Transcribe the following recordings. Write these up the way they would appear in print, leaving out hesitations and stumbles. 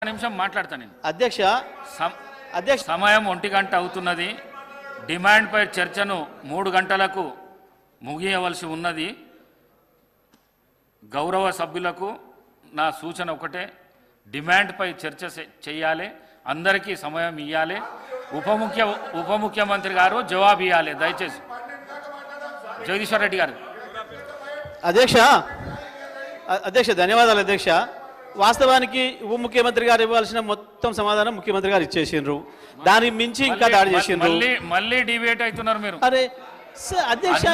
నిమిషం మాట్లాడతాను నేను. అధ్యక్ష సమయం 1 గంట అవుతున్నది. డిమాండ్ పై చర్చను 3 గంటలకు ముగియవలసి ఉన్నది. గౌరవ సభ్యులకు నా సూచన ఒకటే, డిమాండ్ పై చర్చ చేయాలి, అందరికీ సమయం ఇవ్వాలి. ఉప ముఖ్యమంత్రి గారు జవాబు ఇవ్వాలి. దయచేసి జగదీశ్వర్ రెడ్డి గారు. అధ్యక్ష ధన్యవాదాలు అధ్యక్ష. వాస్తవానికి ఉప ముఖ్యమంత్రి గారు ఇవ్వాల్సిన మొత్తం సమాధానం ముఖ్యమంత్రి గారు ఇచ్చేసిండ్రు. దాని మించి ఇంకా దాడి చేసిండ్రు. మళ్ళీ డిబేట్ అవుతున్నారు మీరు. అరే అధ్యక్ష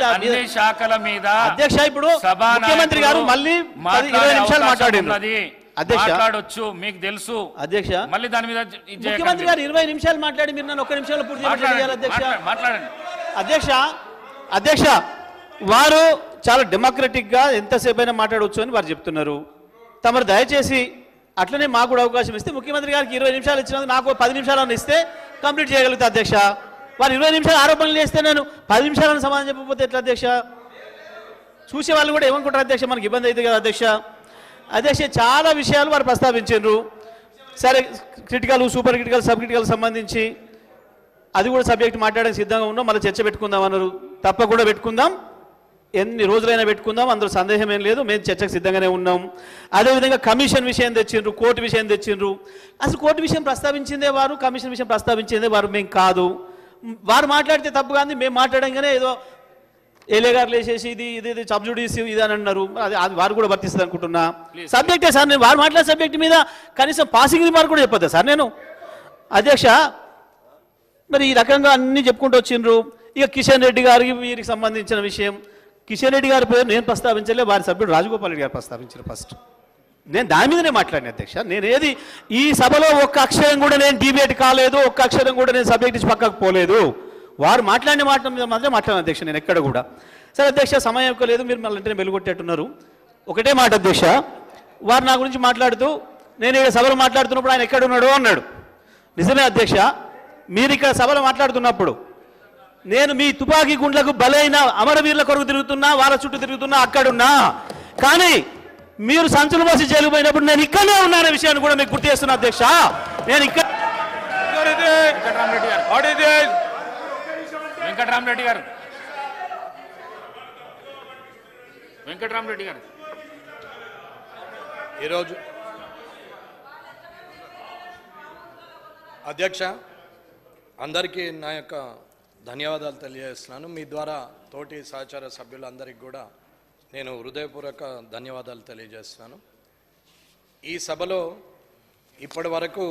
అన్ని శాఖల మీద అధ్యక్ష ఇప్పుడు ముఖ్యమంత్రి గారు మళ్ళీ 20 నిమిషాలు మాట్లాడొచ్చు, మీకు తెలుసు అధ్యక్ష. మళ్ళీ దాని మీద ముఖ్యమంత్రి గారు 20 నిమిషాలు మాట్లాడి మీరు నన్ను 1 నిమిషంలో పూర్తి చేయాలి అధ్యక్ష. మాట్లాడండి అధ్యక్ష వారు చాలా డెమోక్రటిక్ గా ఎంతసేపు అయినా మాట్లాడవచ్చు అని వారు చెప్తున్నారు. తమరు దయచేసి అట్లనే మాకు కూడా అవకాశం ఇస్తే, ముఖ్యమంత్రి గారికి 20 నిమిషాలు ఇచ్చినందుకు నాకు 10 నిమిషాలను ఇస్తే కంప్లీట్ చేయగలుగుతా అధ్యక్ష. వారు 20 నిమిషాలు ఆరోపణలు చేస్తే నేను 10 నిమిషాలను సమాధానం చెప్పకపోతే ఎట్లా అధ్యక్ష? చూసే వాళ్ళు కూడా ఏమనుకుంటారు అధ్యక్ష, మనకి ఇబ్బంది అవుతుంది కదా అధ్యక్ష. చాలా విషయాలు వారు ప్రస్తావించారు. సరే, critical, super critical, sub critical సంబంధించి అది కూడా సబ్జెక్ట్ మాట్లాడడానికి సిద్ధంగా ఉన్నాం. మళ్ళీ చర్చ పెట్టుకుందాం అన్నారు. తప్పకుండా పెట్టుకుందాం, ఎన్ని రోజులైనా పెట్టుకుందాం, అందులో సందేహం ఏం లేదు. మేము చర్చకు సిద్ధంగానే ఉన్నాం. అదేవిధంగా కమిషన్ విషయం తెచ్చిండ్రు, కోర్టు విషయం తెచ్చిండ్రు. అసలు కోర్టు విషయం ప్రస్తావించిందే వారు, కమిషన్ విషయం ప్రస్తావించిందే వారు, మేము కాదు. వారు మాట్లాడితే తప్పు కానీ మేము మాట్లాడంగానే ఏదో ఏలే గారు లేచేసి ఇది సబ్జుడిస్ ఇది అని అన్నారు. అది వారు కూడా వర్తిస్తుంది అనుకుంటున్నా. సబ్జెక్టే సార్, నేను వారు మాట్లాడే సబ్జెక్ట్ మీద కనీసం పాసింగ్ రిమార్క్ కూడా చెప్పొద్దా సార్ నేను? అధ్యక్ష మరి ఈ రకంగా అన్నీ చెప్పుకుంటూ వచ్చిండ్రు. ఇక కిషన్ రెడ్డి గారికి వీరికి సంబంధించిన విషయం, కిషన్ రెడ్డి గారి పేరు నేను ప్రస్తావించలే, వారి సభ్యుడు రాజగోపాల్ రెడ్డి గారు ప్రస్తావించారు ఫస్ట్. నేను దాని మీదనే మాట్లాడిన అధ్యక్ష. నేను ఏది ఈ సభలో ఒక్క అక్షరం కూడా నేను డిబేట్ కాలేదు, ఒక్క అక్షరం కూడా నేను సబ్జెక్ట్ ఇచ్చి పక్కకు పోలేదు. వారు మాట్లాడిన మాట మీద మాత్రమే మాట్లాడిన అధ్యక్ష, నేను ఎక్కడ కూడా. సరే అధ్యక్ష, సమయం ఎక్కువ లేదు, మీరు మళ్ళీ వెంటనే వెలుగొట్టేట్టున్నారు. ఒకటే మాట అధ్యక్ష, వారు నా గురించి మాట్లాడుతూ నేను ఇక్కడ సభలో మాట్లాడుతున్నప్పుడు ఆయన ఎక్కడున్నాడు అన్నాడు. నిజమే అధ్యక్ష, మీరు ఇక్కడ సభలో మాట్లాడుతున్నప్పుడు నేను మీ తుపాకీ గుండ్లకు బలైన అమరవీరుల కొరకు తిరుగుతున్నా, వాళ్ళ చుట్టూ తిరుగుతున్నా, అక్కడున్నా. కానీ మీరు సంచులు పోసి జైలు పోయినప్పుడు నేను ఇక్కడనే ఉన్నానే విషయాన్ని కూడా మీకు గుర్తు చేస్తున్నా అధ్యక్ష. నేను ఇక్కడ వెంకటరామరెడ్డి గారు ఈరోజు అధ్యక్ష అందరికీ నా యొక్క ధన్యవాదాలు తెలియజేస్తున్నాను. మీ ద్వారా తోటి సహచార సభ్యులందరికీ కూడా నేను హృదయపూర్వక ధన్యవాదాలు తెలియజేస్తున్నాను. ఈ సభలో ఇప్పటి వరకు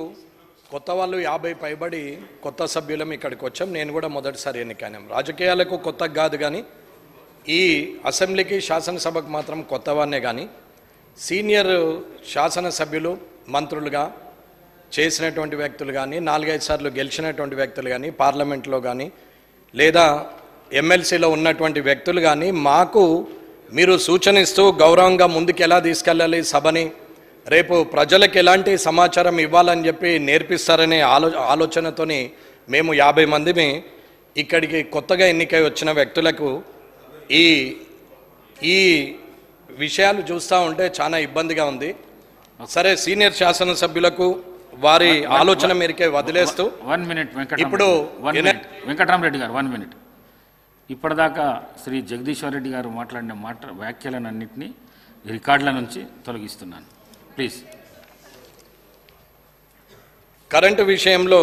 కొత్త వాళ్ళు 50 పైబడి కొత్త సభ్యులం ఇక్కడికి వచ్చాం. నేను కూడా మొదటిసారి ఎన్నికైనాం. రాజకీయాలకు కొత్త కాదు, కానీ ఈ అసెంబ్లీకి శాసనసభకు మాత్రం కొత్తవాన్నే. కానీ సీనియర్ శాసనసభ్యులు, మంత్రులుగా చేసినటువంటి వ్యక్తులు కానీ, 4-5 సార్లు గెలిచినటువంటి వ్యక్తులు కానీ, పార్లమెంట్లో కానీ లేదా ఎమ్మెల్సీలో ఉన్నటువంటి వ్యక్తులు కానీ మాకు మీరు సూచన ఇస్తూ గౌరవంగా ముందుకు ఎలా తీసుకెళ్ళాలి సభని, రేపు ప్రజలకు ఎలాంటి సమాచారం ఇవ్వాలని చెప్పి నేర్పిస్తారనే ఆలోచనతోని మేము 50 మందిని ఇక్కడికి కొత్తగా ఎన్నికై వచ్చిన వ్యక్తులకు ఈ విషయాలు చూస్తూ ఉంటే చాలా ఇబ్బందిగా ఉంది. సరే, సీనియర్ శాసనసభ్యులకు వారి ఆలోచన మేరకే వదిలేస్తూ 1 మినిట్ ఇప్పుడు వెంకటరామరెడ్డి గారు 1 మినిట్. ఇప్పటిదాకా శ్రీ జగదీశ్వర్ రెడ్డి గారు మాట్లాడిన వ్యాఖ్యలన్నింటినీ రికార్డుల నుంచి తొలగిస్తున్నాను ప్లీజ్. కరెంటు విషయంలో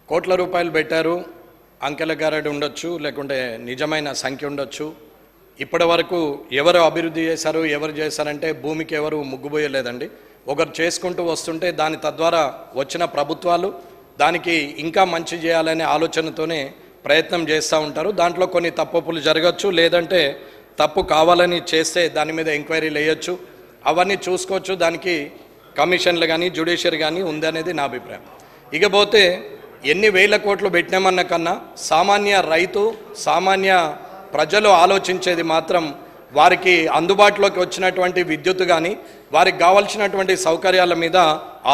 కోట్ల రూపాయలు పెట్టారు, అంకెల గారడి ఉండొచ్చు, లేకుంటే నిజమైన సంఖ్య ఉండొచ్చు. ఇప్పటి వరకు ఎవరు అభివృద్ధి చేశారు, ఎవరు చేశారంటే భూమికి ఎవరు ముగ్గుపోయలేదండి. ఒకరు చేసుకుంటూ వస్తుంటే దాని తద్వారా వచ్చిన ప్రభుత్వాలు దానికి ఇంకా మంచి చేయాలనే ఆలోచనతోనే ప్రయత్నం చేస్తూ ఉంటారు. దాంట్లో కొన్ని తప్పులు జరగచ్చు, లేదంటే తప్పు కావాలని చేస్తే దాని మీద ఎంక్వైరీలు వేయచ్చు, అవన్నీ చూసుకోవచ్చు. దానికి కమిషన్లు కానీ జ్యుడిషియరీ కానీ ఉందనేది నా అభిప్రాయం. ఇకపోతే ఎన్ని వేల కోట్లు పెట్టినామన్న కన్నా సామాన్య రైతు, సామాన్య ప్రజలు ఆలోచించేది మాత్రం వారికి అందుబాటులోకి వచ్చినటువంటి విద్యుత్ కానీ వారికి కావాల్సినటువంటి సౌకర్యాల మీద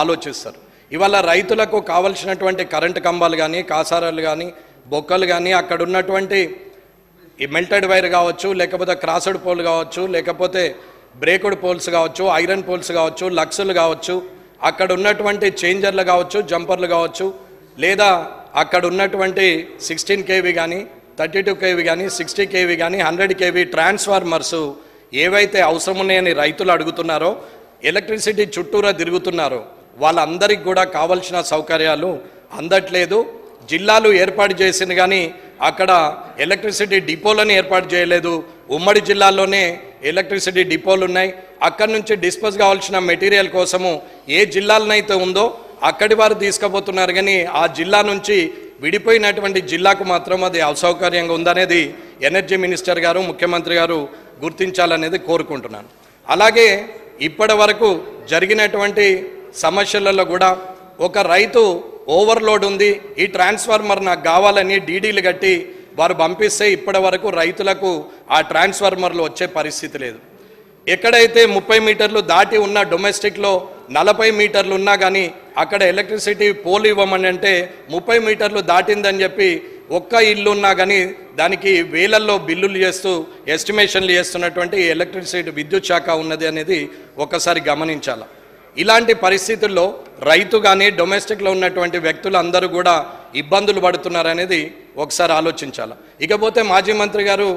ఆలోచిస్తారు. ఇవాళ రైతులకు కావాల్సినటువంటి కరెంటు కంబాలు కానీ, కాసారాలు కానీ, బొక్కలు కానీ, అక్కడ ఉన్నటువంటి ఈ మెల్టెడ్ వైర్ కావచ్చు, లేకపోతే క్రాస్డ్ పోల్ కావచ్చు, లేకపోతే బ్రేకుడ్ పోల్స్ కావచ్చు, ఐరన్ పోల్స్ కావచ్చు, లక్సులు కావచ్చు, అక్కడ ఉన్నటువంటి చేంజర్లు కావచ్చు, జంపర్లు కావచ్చు, లేదా అక్కడ ఉన్నటువంటి 16 kV కానీ 32 kV కానీ 60 kV కానీ 100 kV ట్రాన్స్ఫార్మర్స్ ఏవైతే అవసరం ఉన్నాయని రైతులు అడుగుతున్నారో, ఎలక్ట్రిసిటీ చుట్టూరా తిరుగుతున్నారో వాళ్ళందరికీ కూడా కావాల్సిన సౌకర్యాలు అందట్లేదు. జిల్లాలు ఏర్పాటు చేసింది కానీ అక్కడ ఎలక్ట్రిసిటీ డిపోలను ఏర్పాటు చేయలేదు. ఉమ్మడి జిల్లాల్లోనే ఎలక్ట్రిసిటీ డిపోలు ఉన్నాయి. అక్కడి నుంచి డిస్పోజ్ కావాల్సిన మెటీరియల్ కోసము ఏ జిల్లాలనైతే ఉందో అక్కడి వారు తీసుకుపోతున్నారు, కానీ ఆ జిల్లా నుంచి విడిపోయినటువంటి జిల్లాకు మాత్రం అది అసౌకర్యంగా ఉందనేది ఎనర్జీ మినిస్టర్ గారు, ముఖ్యమంత్రి గారు గుర్తించాలనేది కోరుకుంటున్నాను. అలాగే ఇప్పటి వరకు జరిగినటువంటి సమస్యలలో కూడా ఒక రైతు ఓవర్లోడ్ ఉంది, ఈ ట్రాన్స్ఫార్మర్ నాకు కావాలని డీడీలు కట్టి వారు పంపిస్తే ఇప్పటి వరకు రైతులకు ఆ ట్రాన్స్ఫార్మర్లు వచ్చే పరిస్థితి లేదు. ఎక్కడైతే 30 మీటర్లు దాటి ఉన్న డొమెస్టిక్లో 40 మీటర్లు ఉన్నా కానీ అక్కడ ఎలక్ట్రిసిటీ పోల్ ఇవ్వమని అంటే 30 మీటర్లు దాటిందని చెప్పి ఒక్క ఇల్లు ఉన్నా కానీ దానికి వేలల్లో బిల్లులు చేస్తూ ఎస్టిమేషన్లు చేస్తున్నటువంటి ఎలక్ట్రిసిటీ విద్యుత్ శాఖ ఉన్నది అనేది ఒకసారి గమనించాలి. ఇలాంటి పరిస్థితుల్లో రైతు కానీ డొమెస్టిక్లో ఉన్నటువంటి వ్యక్తులు అందరూ కూడా ఇబ్బందులు పడుతున్నారనేది ఒకసారి ఆలోచించాలి. ఇకపోతే మాజీ మంత్రి గారు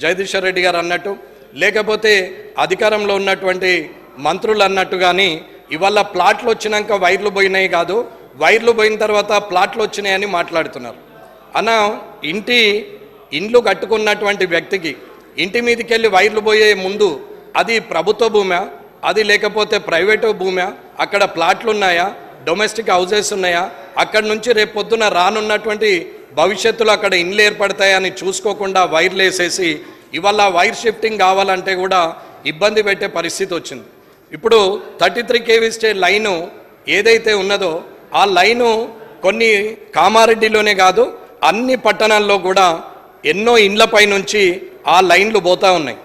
జగదీశ్వర్ రెడ్డి గారు అన్నట్టు, లేకపోతే అధికారంలో ఉన్నటువంటి మంత్రులు అన్నట్టు కానీ ఇవాళ ప్లాట్లు వచ్చినాక వైర్లు పోయినాయి కాదు, వైర్లు పోయిన తర్వాత ప్లాట్లు వచ్చినాయని మాట్లాడుతున్నారు. అన్న, ఇండ్లు కట్టుకున్నటువంటి వ్యక్తికి ఇంటి మీదకి వెళ్ళి వైర్లు పోయే ముందు అది ప్రభుత్వ భూమా, అది లేకపోతే ప్రైవేటు భూమా, అక్కడ ప్లాట్లు ఉన్నాయా, డొమెస్టిక్ హౌజెస్ ఉన్నాయా, అక్కడి నుంచి రేపు పొద్దున రానున్నటువంటి భవిష్యత్తులో అక్కడ ఇండ్లు ఏర్పడతాయని చూసుకోకుండా వైర్లు వేసేసి ఇవాళ వైర్ షిఫ్టింగ్ కావాలంటే కూడా ఇబ్బంది పెట్టే పరిస్థితి వచ్చింది. ఇప్పుడు 33 kV లైను ఏదైతే ఉన్నదో ఆ లైను కొన్ని కామారెడ్డిలోనే కాదు అన్ని పట్టణాల్లో కూడా ఎన్నో ఇండ్లపై నుంచి ఆ లైన్లు పోతూ ఉన్నాయి.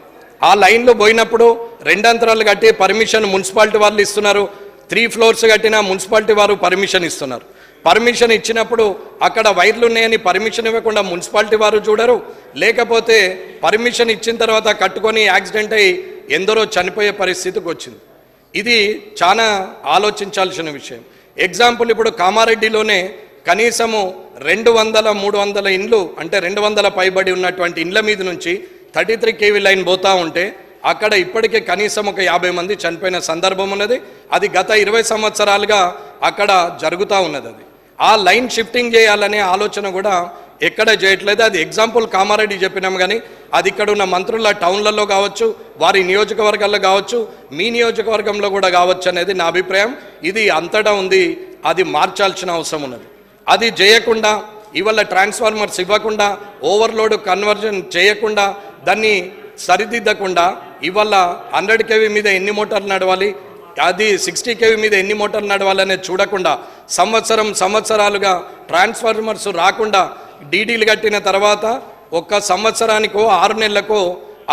ఆ లైన్లు పోయినప్పుడు 2 అంతరాలు కట్టి పర్మిషన్ మున్సిపాలిటీ వాళ్ళు ఇస్తున్నారు, 3 floors కట్టినా మున్సిపాలిటీ వారు పర్మిషన్ ఇస్తున్నారు. పర్మిషన్ ఇచ్చినప్పుడు అక్కడ వైర్లు ఉన్నాయని పర్మిషన్ ఇవ్వకుండా మున్సిపాలిటీ వారు చూడరు, లేకపోతే పర్మిషన్ ఇచ్చిన తర్వాత కట్టుకొని యాక్సిడెంట్ అయ్యి ఎందరో చనిపోయే పరిస్థితికి వచ్చింది. ఇది చాలా ఆలోచించాల్సిన విషయం. ఎగ్జాంపుల్, ఇప్పుడు కామారెడ్డిలోనే కనీసము 200-300 ఇండ్లు అంటే 200 పైబడి ఉన్నటువంటి ఇండ్ల మీద నుంచి 33 kV లైన్ పోతూ ఉంటే అక్కడ ఇప్పటికే కనీసం ఒక 50 మంది చనిపోయిన సందర్భం ఉన్నది. అది గత 20 సంవత్సరాలుగా అక్కడ జరుగుతూ ఉన్నది. అది ఆ లైన్ షిఫ్టింగ్ చేయాలనే ఆలోచన కూడా ఎక్కడ చేయట్లేదు. అది ఎగ్జాంపుల్ కామారెడ్డి చెప్పినాం, కానీ అది ఇక్కడ ఉన్న మంత్రుల టౌన్లలో కావచ్చు, వారి నియోజకవర్గాల్లో కావచ్చు, మీ నియోజకవర్గంలో కూడా కావచ్చు అనేది నా అభిప్రాయం. ఇది అంతటా ఉంది, అది మార్చాల్సిన అవసరం ఉన్నది. అది చేయకుండా ఇవాళ ట్రాన్స్ఫార్మర్స్ ఇవ్వకుండా, ఓవర్లోడ్ కన్వర్జన్ చేయకుండా, దాన్ని సరిదిద్దకుండా ఇవాళ 100 kV మీద ఎన్ని మోటార్లు నడవాలి, అది 60 kV మీద ఎన్ని మోటార్లు నడవాలనేది చూడకుండా సంవత్సరాలుగా ట్రాన్స్ఫార్మర్స్ రాకుండా డీడీలు కట్టిన తర్వాత 1 సంవత్సరానికో 6 నెలలకో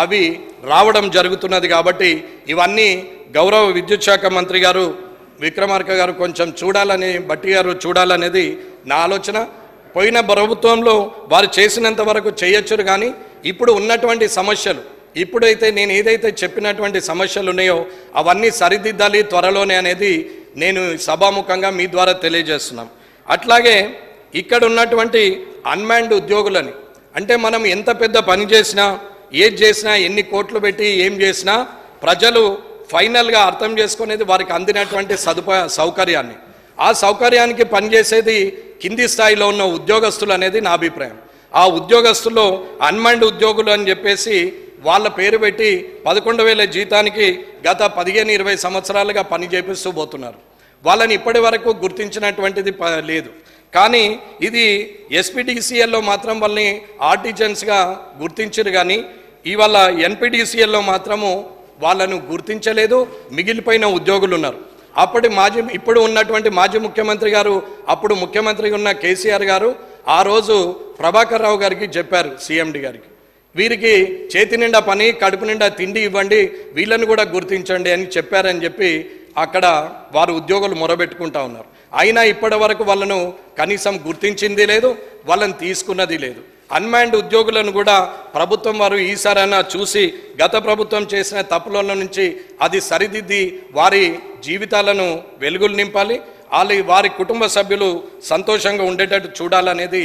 అవి రావడం జరుగుతున్నది. కాబట్టి ఇవన్నీ గౌరవ విద్యుత్ శాఖ మంత్రి గారు విక్రమార్క గారు కొంచెం చూడాలని, బట్టి గారు చూడాలనేది నా ఆలోచన. పోయిన ప్రభుత్వంలో వారు చేసినంత వరకు చేయొచ్చు, కానీ ఇప్పుడు ఉన్నటువంటి సమస్యలు, ఇప్పుడైతే నేను ఏదైతే చెప్పినటువంటి సమస్యలు ఉన్నాయో అవన్నీ సరిదిద్దాలి త్వరలోనే అనేది నేను సభాముఖంగా మీ ద్వారా తెలియజేస్తున్నాం. అట్లాగే ఇక్కడ ఉన్నటువంటి అన్మాన్డ్ ఉద్యోగులని, అంటే మనం ఎంత పెద్ద పని చేసినా, ఏది చేసినా, ఎన్ని కోట్లు పెట్టి ఏం చేసినా ప్రజలు ఫైనల్గా అర్థం చేసుకునేది వారికి అందినటువంటి సౌకర్యాన్ని. ఆ సౌకర్యానికి పనిచేసేది కింది స్థాయిలో ఉన్న ఉద్యోగస్తులు అనేది నా అభిప్రాయం. ఆ ఉద్యోగస్తుల్లో అన్మాన్డ్ ఉద్యోగులు అని చెప్పేసి వాళ్ళ పేరు పెట్టి 11,000 జీతానికి గత 15-20 సంవత్సరాలుగా పని చేపిస్తూ పోతున్నారు. వాళ్ళని ఇప్పటి వరకు గుర్తించినటువంటిది లేదు. కానీ ఇది ఎస్పీడీసీఎల్లో మాత్రం వాళ్ళని ఆర్టిజన్స్గా గుర్తించారు, కానీ ఇవాళ ఎన్పీడీసీఎల్లో మాత్రము వాళ్ళను గుర్తించలేదు. మిగిలిపోయిన ఉద్యోగులు ఉన్నారు. ఇప్పుడు ఉన్నటువంటి మాజీ ముఖ్యమంత్రి గారు, అప్పుడు ముఖ్యమంత్రిగా ఉన్న కేసీఆర్ గారు ఆ రోజు ప్రభాకర్ రావు గారికి చెప్పారు, సీఎండి గారికి, వీరికి చేతి నిండా పని, కడుపు నిండా తిండి ఇవ్వండి, వీళ్ళని కూడా గుర్తించండి అని చెప్పారని చెప్పి అక్కడ వారు ఉద్యోగులు మొరబెట్టుకుంటా ఉన్నారు. అయినా ఇప్పటి వరకు వాళ్ళను కనీసం గుర్తించింది లేదు, వాళ్ళని తీసుకున్నది లేదు. అన్మాన్డ్ ఉద్యోగులను కూడా ప్రభుత్వం వారు ఈసారైనా చూసి గత ప్రభుత్వం చేసిన తప్పుల నుంచి అది సరిదిద్ది వారి జీవితాలను వెలుగులు నింపాలి, వారి కుటుంబ సభ్యులు సంతోషంగా ఉండేటట్టు చూడాలనేది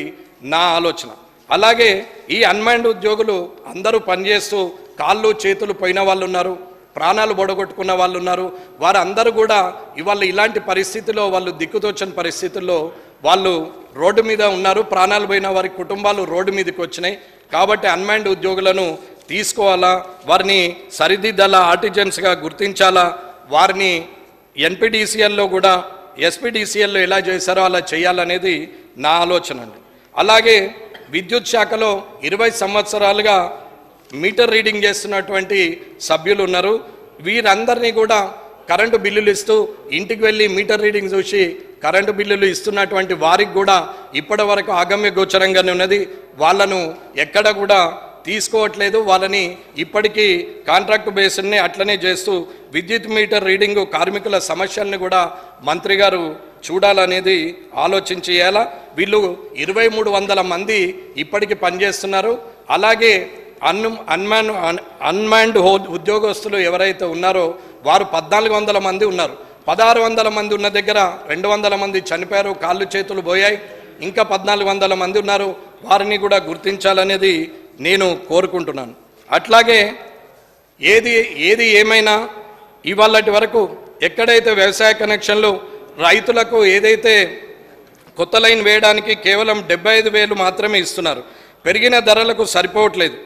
నా ఆలోచన. అలాగే ఈ అన్మాన్డ్ ఉద్యోగులు అందరూ పనిచేస్తూ కాళ్ళు చేతులు పోయిన వాళ్ళు ఉన్నారు, ప్రాణాలు బొడగొట్టుకున్న వాళ్ళు ఉన్నారు. వారందరూ కూడా ఇవాళ ఇలాంటి పరిస్థితిలో వాళ్ళు దిక్కుతోచని పరిస్థితుల్లో వాళ్ళు రోడ్డు మీద ఉన్నారు. ప్రాణాలు పోయిన వారి కుటుంబాలు రోడ్డు మీదకి వచ్చినాయి. కాబట్టి అన్మాన్డ్ ఉద్యోగులను తీసుకోవాలా, వారిని సరిదిద్దాలా, ఆర్టిజన్స్గా గుర్తించాలా, వారిని ఎన్పిడిసిఎల్లో కూడా ఎస్పీడీసీఎల్లో ఎలా చేశారో అలా చేయాలనేది నా ఆలోచన అండి. అలాగే విద్యుత్ శాఖలో 20 సంవత్సరాలుగా మీటర్ రీడింగ్ చేస్తున్నటువంటి సభ్యులు ఉన్నారు. వీరందరినీ కూడా కరెంటు బిల్లులు ఇస్తూ ఇంటికి వెళ్ళి మీటర్ రీడింగ్ చూసి కరెంటు బిల్లులు ఇస్తున్నటువంటి వారికి కూడా ఇప్పటి వరకు ఆగమ్య గోచరంగానే ఉన్నది. వాళ్ళను ఎక్కడ కూడా తీసుకోవట్లేదు. వాళ్ళని ఇప్పటికీ కాంట్రాక్ట్ బేస్ని అట్లనే చేస్తూ విద్యుత్ మీటర్ రీడింగు కార్మికుల సమస్యలను కూడా మంత్రి గారు చూడాలనేది ఆలోచించి చేయాలా. వీళ్ళు 2300 మంది ఇప్పటికి పనిచేస్తున్నారు. అలాగే అన్మాన్డ్ ఉద్యోగస్తులు ఎవరైతే ఉన్నారో వారు 1400 మంది ఉన్నారు. 1600 మంది ఉన్న దగ్గర 200 మంది చనిపోయారు, కాళ్ళు చేతులు పోయాయి. ఇంకా 1400 మంది ఉన్నారు. వారిని కూడా గుర్తించాలనేది నేను కోరుకుంటున్నాను. అట్లాగే ఏది ఏమైనా ఇవాళటి వరకు ఎక్కడైతే వ్యవసాయ కనెక్షన్లు రైతులకు ఏదైతే కొత్త లైన్ వేయడానికి కేవలం 75,000 మాత్రమే ఇస్తున్నారు. పెరిగిన ధరలకు సరిపోవట్లేదు.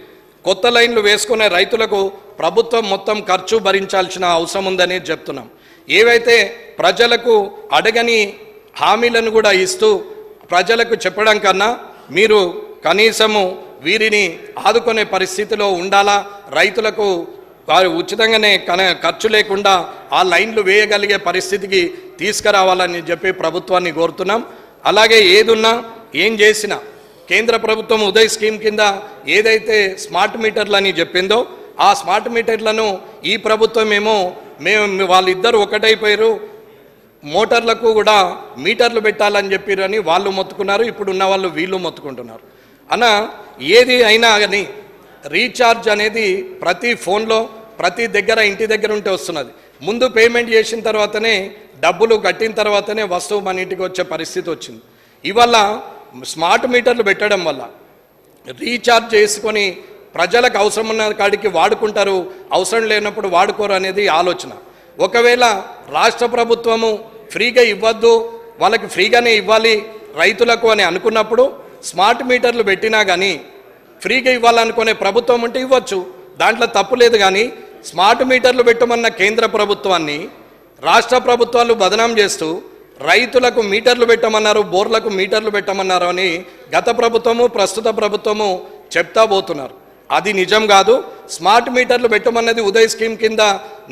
కొత్త లైన్లు వేసుకునే రైతులకు ప్రభుత్వం మొత్తం ఖర్చు భరించాల్సిన అవసరం ఉందని చెప్తున్నాం. ఏవైతే ప్రజలకు అడగని హామీలను కూడా ఇస్తూ ప్రజలకు చెప్పడం కన్నా మీరు కనీసము వీరిని ఆదుకునే పరిస్థితిలో ఉండాలా, రైతులకు వారు ఉచితంగానే ఖర్చు లేకుండా ఆ లైన్లు వేయగలిగే పరిస్థితికి తీసుకురావాలని చెప్పి ప్రభుత్వాన్ని కోరుతున్నాం. అలాగే ఏదున్నా ఏం చేసినా కేంద్ర ప్రభుత్వం ఉదయ్ స్కీమ్ కింద ఏదైతే స్మార్ట్ మీటర్లు అని చెప్పిందో ఆ స్మార్ట్ మీటర్లను ఈ ప్రభుత్వం మేము వాళ్ళిద్దరు ఒకటైపోయారు, మోటార్లకు కూడా మీటర్లు పెట్టాలని చెప్పారని వాళ్ళు మొత్తుకున్నారు. ఇప్పుడు ఉన్న వాళ్ళు వీళ్ళు మొత్తుకుంటున్నారు. ఏది అయినా కానీ రీఛార్జ్ అనేది ప్రతి ఫోన్లో ప్రతి దగ్గర ఇంటి దగ్గర ఉంటే వస్తున్నది. ముందు పేమెంట్ చేసిన తర్వాతనే డబ్బులు కట్టిన తర్వాతనే వస్తువు మన ఇంటికి వచ్చే పరిస్థితి వచ్చింది. ఇవాళ స్మార్ట్ మీటర్లు పెట్టడం వల్ల రీఛార్జ్ చేసుకొని ప్రజలకు అవసరం ఉన్న కాడికి వాడుకుంటారు, అవసరం లేనప్పుడు వాడుకోరు అనేది ఆలోచన. ఒకవేళ రాష్ట్ర ప్రభుత్వము ఫ్రీగా ఇవ్వద్దు, వాళ్ళకి ఫ్రీగానే ఇవ్వాలి రైతులకు అని అనుకున్నప్పుడు స్మార్ట్ మీటర్లు పెట్టినా కానీ ఫ్రీగా ఇవ్వాలనుకునే ప్రభుత్వం ఉంటే ఇవ్వచ్చు, దాంట్లో తప్పు లేదు. కానీ స్మార్ట్ మీటర్లు పెట్టమన్న కేంద్ర ప్రభుత్వాన్ని రాష్ట్ర ప్రభుత్వాలు బదనాం చేస్తూ రైతులకు మీటర్లు పెట్టమన్నారు, బోర్లకు మీటర్లు పెట్టమన్నారు అని గత ప్రభుత్వము ప్రస్తుత ప్రభుత్వము చెప్తా పోతున్నారు. అది నిజం కాదు. స్మార్ట్ మీటర్లు పెట్టమన్నది ఉదయ్ స్కీమ్ కింద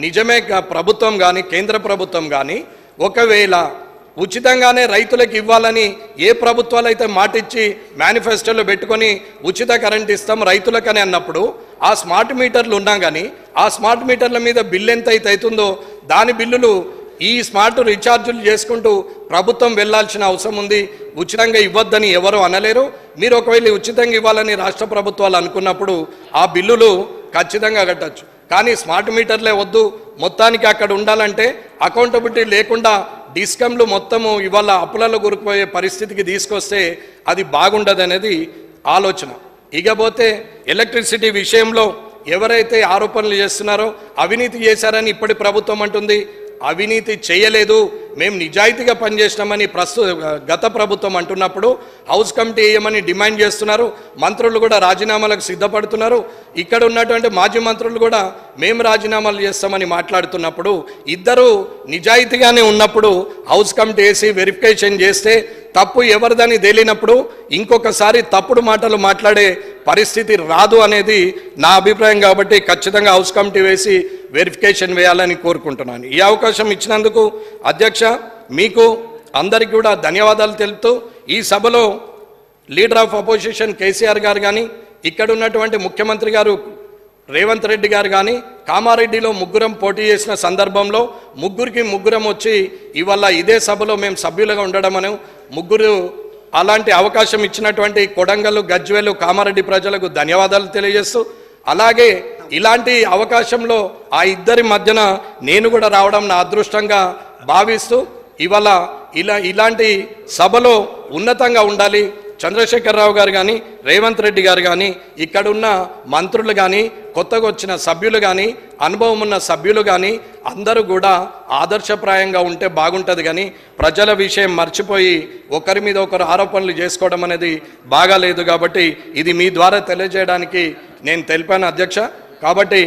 నిజమే. ప్రభుత్వం కానీ కేంద్ర ప్రభుత్వం కానీ ఒకవేళ ఉచితంగానే రైతులకు ఇవ్వాలని ఏ ప్రభుత్వాలు అయితే మాటిచ్చి మేనిఫెస్టోలో పెట్టుకొని ఉచిత కరెంట్ ఇస్తాం రైతులకని అన్నప్పుడు ఆ స్మార్ట్ మీటర్లు ఉన్నా కానీ ఆ స్మార్ట్ మీటర్ల మీద బిల్లు ఎంత అయితే అవుతుందో దాని బిల్లులు ఈ స్మార్ట్ రీఛార్జులు చేసుకుంటూ ప్రభుత్వం వెళ్లాల్సిన అవసరం ఉంది. ఉచితంగా ఇవ్వద్దని ఎవరు అనలేరు. మీరు ఒకవేళ ఉచితంగా ఇవ్వాలని రాష్ట్ర ప్రభుత్వాలు అనుకున్నప్పుడు ఆ బిల్లులు ఖచ్చితంగా కట్టచ్చు. కానీ స్మార్ట్ మీటర్లే వద్దు, మొత్తానికి అక్కడ ఉండాలంటే అకౌంటబిలిటీ లేకుండా డిస్కమ్లు మొత్తము ఇవాళ అప్పులలో గురికిపోయే పరిస్థితికి తీసుకొస్తే అది బాగుండదు అనేది ఆలోచన. ఇకపోతే ఎలక్ట్రిసిటీ విషయంలో ఎవరైతే ఆరోపణలు చేస్తున్నారో అవినీతి చేశారని ఇప్పటి ప్రభుత్వం అంటుంది. అవినీతి చేయలేదు, మేము నిజాయితీగా పనిచేసినామని గత ప్రభుత్వం అంటున్నప్పుడు హౌస్ కమిటీ వేయమని డిమాండ్ చేస్తున్నారు. మంత్రులు కూడా రాజీనామాలకు సిద్ధపడుతున్నారు. ఇక్కడ ఉన్నటువంటి మాజీ మంత్రులు కూడా మేము రాజీనామాలు చేస్తామని మాట్లాడుతున్నప్పుడు ఇద్దరు నిజాయితీగానే ఉన్నప్పుడు హౌస్ కమిటీ వేసి వెరిఫికేషన్ చేస్తే తప్పు ఎవరిదని తేలినప్పుడు ఇంకొకసారి తప్పుడు మాటలు మాట్లాడే పరిస్థితి రాదు అనేది నా అభిప్రాయం. కాబట్టి ఖచ్చితంగా హౌస్ కమిటీ వేసి వెరిఫికేషన్ వేయాలని కోరుకుంటున్నాను. ఈ అవకాశం ఇచ్చినందుకు అధ్యక్ష మీకు అందరికీ కూడా ధన్యవాదాలు తెలుపుతూ ఈ సభలో లీడర్ ఆఫ్ అపోజిషన్ కేసీఆర్ గారు కానీ ఇక్కడ ఉన్నటువంటి ముఖ్యమంత్రి గారు రేవంత్ రెడ్డి గారు కానీ కామారెడ్డిలో ముగ్గురం పోటీ చేసిన సందర్భంలో ముగ్గురం వచ్చి ఇవాళ ఇదే సభలో మేము సభ్యులుగా ఉండడం అని ముగ్గురు అలాంటి అవకాశం ఇచ్చినటువంటి కొడంగల్, గజ్వేలు, కామారెడ్డి ప్రజలకు ధన్యవాదాలు తెలియజేస్తూ, అలాగే ఇలాంటి అవకాశంలో ఆ ఇద్దరి మధ్యన నేను కూడా రావడం నా అదృష్టంగా భావిస్తూ, ఇవాళ ఇలాంటి సభలో ఉన్నతంగా ఉండాలి. చంద్రశేఖరరావు గారు కానీ, రేవంత్ రెడ్డి గారు కానీ, ఇక్కడున్న మంత్రులు కానీ, కొత్తగా వచ్చిన సభ్యులు కానీ, అనుభవం ఉన్న సభ్యులు కానీ అందరూ కూడా ఆదర్శప్రాయంగా ఉంటే బాగుంటుంది. కానీ ప్రజల విషయం మర్చిపోయి ఒకరి మీద ఒకరు ఆరోపణలు చేసుకోవడం అనేది బాగాలేదు. కాబట్టి ఇది మీ ద్వారా తెలియజేయడానికి నేను తెలిపాను అధ్యక్ష. కాబట్టి